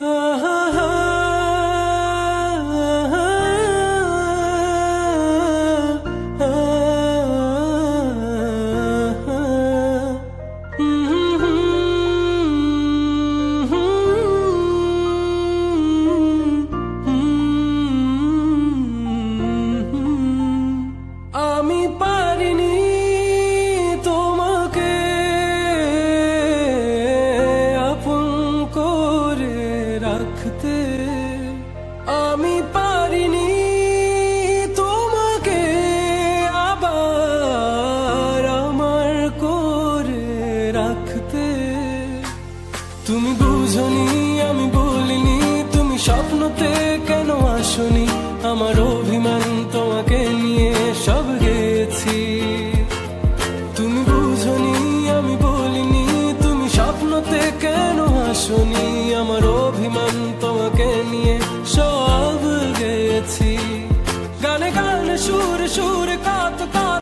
আমি পারিনি তোমাকে আপন করে রাখতে, আমি পারিনি তোমাকে আবার আমার করে রাখতে। তুমি বুঝনি আমি বলিনি, তুমি স্বপ্নতে কেন আসনি, আমার অভিমান তোমাকে নিয়ে সব গেছি। তুমি বুঝনি আমি বলিনি, তুমি স্বপ্নতে কেন আসনি, আমার অভিমান তোমাকে নিয়ে সব গেছি। গানে গানে সুরে সুরে কাত কাত